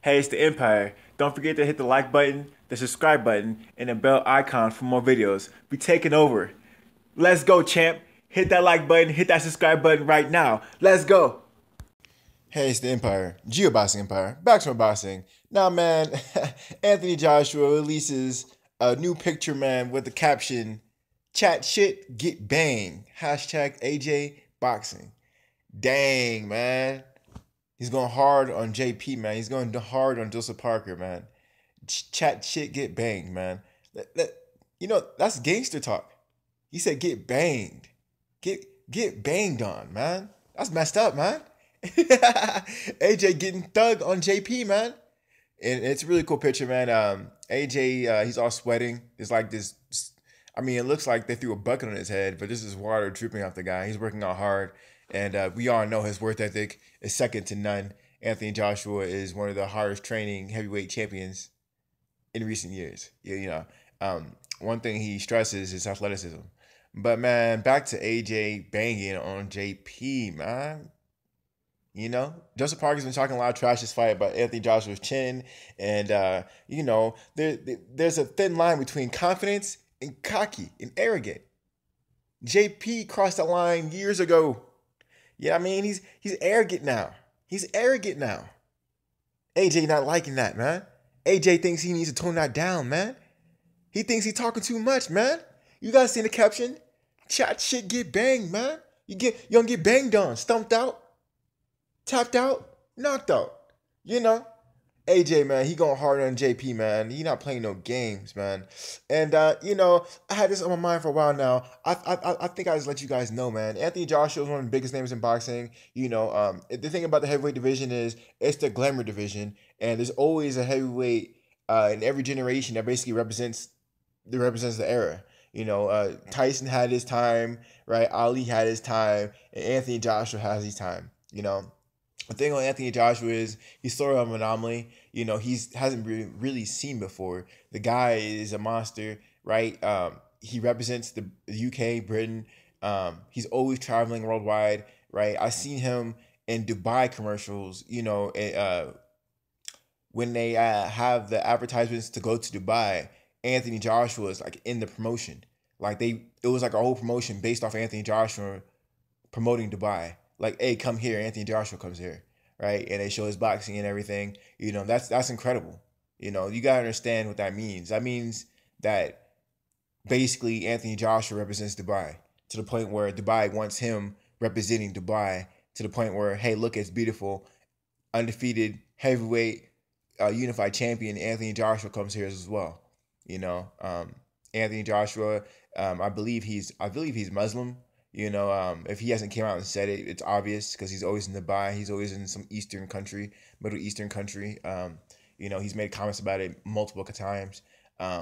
Hey, it's the Empire. Don't forget to hit the like button, the subscribe button, and the bell icon for more videos. We taking over. Let's go, champ. Hit that like button, hit that subscribe button right now. Let's go. Hey, it's the Empire, Geoboxing Empire, back to my boxing. Now, man, Anthony Joshua releases a new picture, man, with the caption, "Chat shit, get bang." Hashtag AJ Boxing. Dang, man. He's going hard on JP, man. He's going hard on Joseph Parker, man. Chat shit, get banged, man. That's gangster talk. He said get banged. Get banged on, man. That's messed up, man. AJ getting thug on JP, man. And it's a really cool picture, man. AJ, he's all sweating. It's like this. I mean, it looks like they threw a bucket on his head, but this is water dripping off the guy. He's working out hard, and we all know his work ethic is second to none. Anthony Joshua is one of the hardest training heavyweight champions in recent years. One thing he stresses is athleticism. But man, back to AJ banging on JP, man. Joseph Parker's been talking a lot of trash this fight about Anthony Joshua's chin, and there's a thin line between confidence and cocky and arrogant. JP crossed that line years ago. Yeah, I mean he's arrogant now. He's arrogant now. AJ not liking that, man. AJ thinks he needs to tone that down, man. He thinks he's talking too much, man. You guys seen the caption? Chat shit, get banged, man. You gonna get banged on, stumped out, tapped out, knocked out. AJ, man, he going hard on JP, man. He not playing no games, man. And I had this on my mind for a while now. I think I just let you guys know, man. Anthony Joshua is one of the biggest names in boxing. The thing about the heavyweight division is it's the glamour division, and there's always a heavyweight in every generation that basically represents the era. Tyson had his time, right? Ali had his time, and Anthony Joshua has his time. The thing on Anthony Joshua is he's sort of an anomaly. He's hasn't been really seen before. The guy is a monster, right? He represents the UK, Britain. He's always traveling worldwide, right? I seen him in Dubai commercials. When they have the advertisements to go to Dubai, Anthony Joshua is like in the promotion. It was like a whole promotion based off Anthony Joshua promoting Dubai. Like, hey, come here, Anthony Joshua comes here, right? And they show his boxing and everything. That's incredible. You gotta understand what that means. That means that basically Anthony Joshua represents Dubai to the point where Dubai wants him representing Dubai to the point where, hey, look, it's beautiful, undefeated heavyweight unified champion Anthony Joshua comes here as well. Anthony Joshua, I believe he's Muslim. If he hasn't came out and said it, it's obvious because he's always in Dubai. He's always in some Eastern country, Middle Eastern country. He's made comments about it multiple times.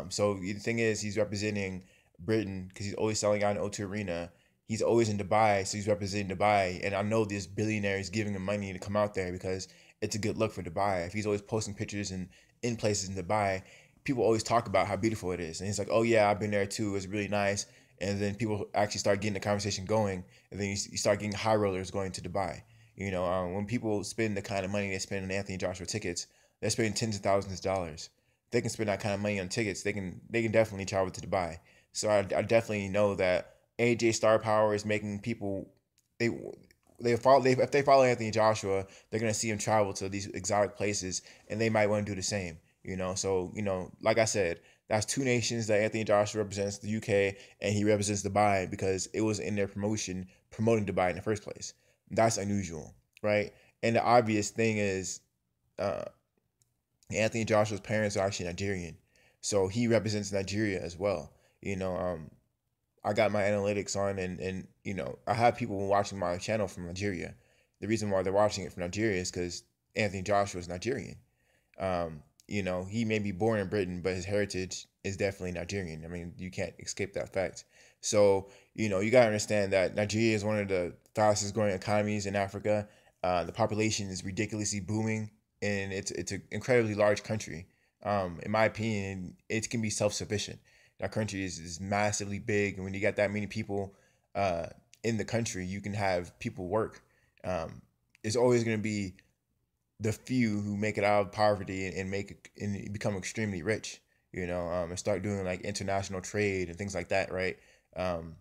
So the thing is, he's representing Britain because he's always selling out in O2 Arena. He's always in Dubai, so he's representing Dubai. And I know this billionaire is giving him money to come out there because it's a good look for Dubai. If he's always posting pictures in places in Dubai, people always talk about how beautiful it is. And he's like, oh yeah, I've been there too. It's really nice. And then people actually start getting the conversation going, and then you start getting high rollers going to Dubai. When people spend the kind of money they spend on Anthony Joshua tickets, they're spending tens of thousands of dollars. They can spend that kind of money on tickets. They can definitely travel to Dubai. So I definitely know that AJ Star Power is making people if they follow Anthony Joshua, they're gonna see him travel to these exotic places, and they might want to do the same. So like I said, that's two nations that Anthony Joshua represents, the UK, and he represents Dubai because it was in their promoting Dubai in the first place. That's unusual, right? And the obvious thing is Anthony Joshua's parents are actually Nigerian, so he represents Nigeria as well. I got my analytics on, and I have people watching my channel from Nigeria. The reason why they're watching it from Nigeria is because Anthony Joshua is Nigerian. He may be born in Britain, but his heritage is definitely Nigerian. I mean, you can't escape that fact. So, you got to understand that Nigeria is one of the fastest growing economies in Africa. The population is ridiculously booming, and it's an incredibly large country. In my opinion, it can be self-sufficient. That country is massively big, and when you got that many people in the country, you can have people work. It's always going to be the few who make it out of poverty and make it and become extremely rich, and start doing like international trade and things like that, right? Um,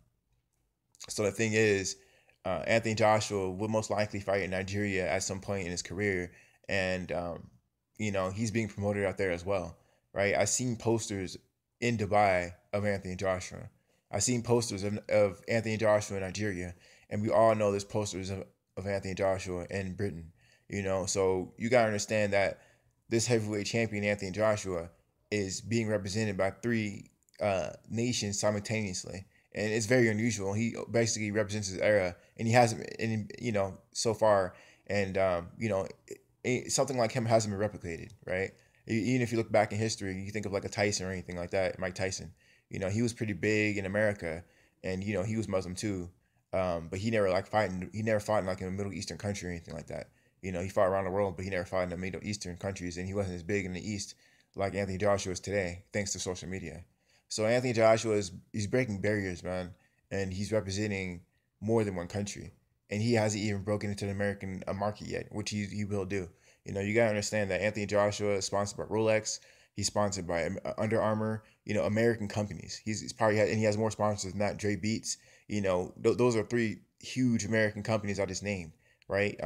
so the thing is, Anthony Joshua will most likely fight in Nigeria at some point in his career, and he's being promoted out there as well, right? I've seen posters in Dubai of Anthony Joshua. I've seen posters of Anthony Joshua in Nigeria, and we all know there's posters of Anthony Joshua in Britain. So you gotta understand that this heavyweight champion Anthony Joshua is being represented by three nations simultaneously, and it's very unusual. He basically represents his era, and he hasn't, and so far, and something like him hasn't been replicated, right? Even if you look back in history, you think of like a Tyson or anything like that, Mike Tyson. He was pretty big in America, and he was Muslim too, but he never like fighting. He never fought in like in a Middle Eastern country or anything like that. He fought around the world, but he never fought in the Middle Eastern countries, and he wasn't as big in the East like Anthony Joshua is today, thanks to social media. So Anthony Joshua he's breaking barriers, man, and he's representing more than one country, and he hasn't even broken into the American market yet, which he will do. You gotta understand that Anthony Joshua is sponsored by Rolex. He's sponsored by Under Armour. American companies. He's probably and he has more sponsors than that. Dre Beats. Those are three huge American companies I just named, right?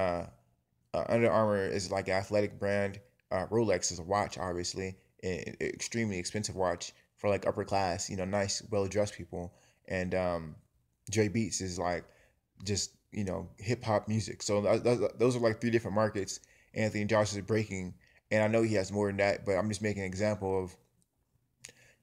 Under Armour is like an athletic brand. Rolex is a watch, obviously, an extremely expensive watch for like upper class, nice, well dressed people. And Dre Beats is like just hip hop music. So those are like three different markets Anthony Joshua is breaking, and I know he has more than that, but I'm just making an example of.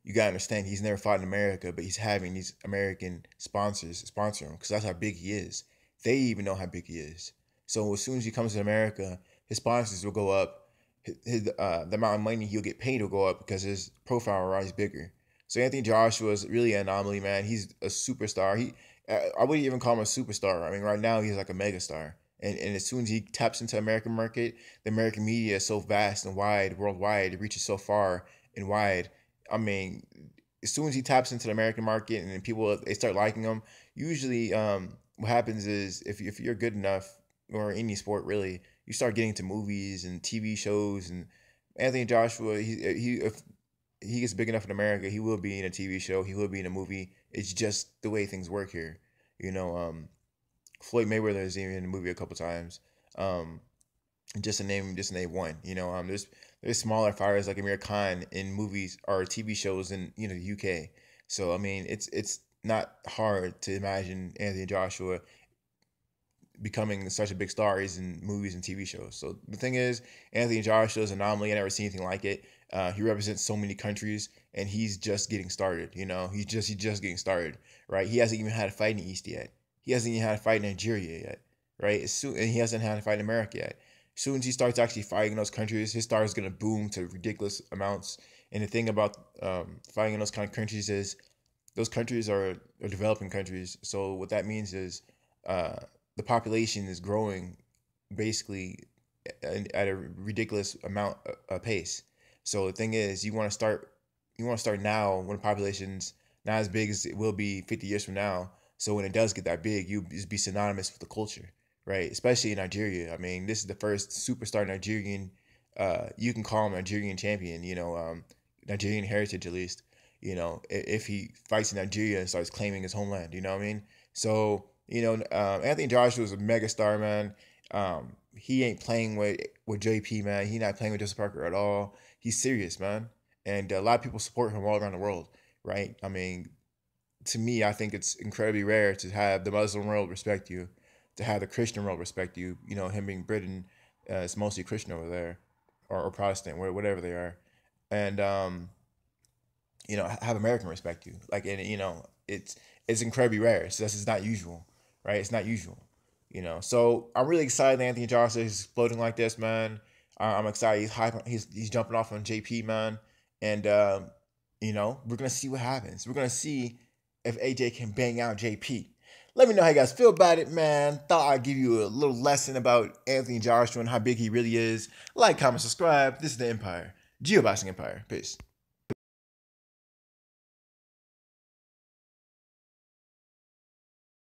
You gotta understand, he's never fought in America, but he's having these American sponsors sponsor him because that's how big he is. They even know how big he is. So as soon as he comes to America, his sponsors will go up. The amount of money he'll get paid will go up because his profile will rise bigger. So Anthony Joshua is really an anomaly, man. He's a superstar. I wouldn't even call him a superstar. I mean, right now he's like a megastar. And as soon as he taps into the American market, the American media is so vast and wide, worldwide. It reaches so far and wide. I mean, as soon as he taps into the American market and then people they start liking him, usually what happens is if you're good enough or any sport really, you start getting into movies and TV shows. And Anthony Joshua, if he gets big enough in America, he will be in a TV show, he will be in a movie. It's just the way things work here, Floyd Mayweather is even in the movie a couple times. Um, just to name one. There's smaller fighters like Amir Khan in movies or TV shows in the UK. So I mean, it's not hard to imagine Anthony Joshua becoming such a big star is in movies and TV shows. So the thing is, Anthony Joshua is an anomaly. I never seen anything like it. He represents so many countries, and he's just getting started. He's just getting started, right? He hasn't even had a fight in the East yet. He hasn't even had a fight in Nigeria yet, right? And he hasn't had a fight in America yet. As soon as he starts actually fighting in those countries, his star is gonna boom to ridiculous amounts. And the thing about fighting in those kind of countries is those countries are developing countries. So what that means is uh, the population is growing basically at a ridiculous amount pace. So the thing is, you want to start now when the population's not as big as it will be 50 years from now. So when it does get that big, you just be synonymous with the culture, right? Especially in Nigeria. I mean, this is the first superstar Nigerian. You can call him Nigerian champion. Nigerian heritage at least. If he fights in Nigeria and starts claiming his homeland. You know what I mean? So Anthony Joshua is a megastar, man. He ain't playing with JP, man. He not playing with Joseph Parker at all. He's serious, man. And a lot of people support him all around the world, right? I mean, to me, I think it's incredibly rare to have the Muslim world respect you, to have the Christian world respect you. Him being Britain, it's mostly Christian over there, or Protestant, whatever they are, and have American respect you. Like, and it's incredibly rare. So this is not usual, right? It's not usual. So I'm really excited that Anthony Joshua is exploding like this, man. I'm excited. He's hyping. He's jumping off on JP, man, and we're gonna see what happens. We're gonna see if AJ can bang out JP. Let me know how you guys feel about it, man. Thought I'd give you a little lesson about Anthony Joshua and how big he really is. Like, comment, subscribe. This is the Empire. Geoboxing Empire. Peace.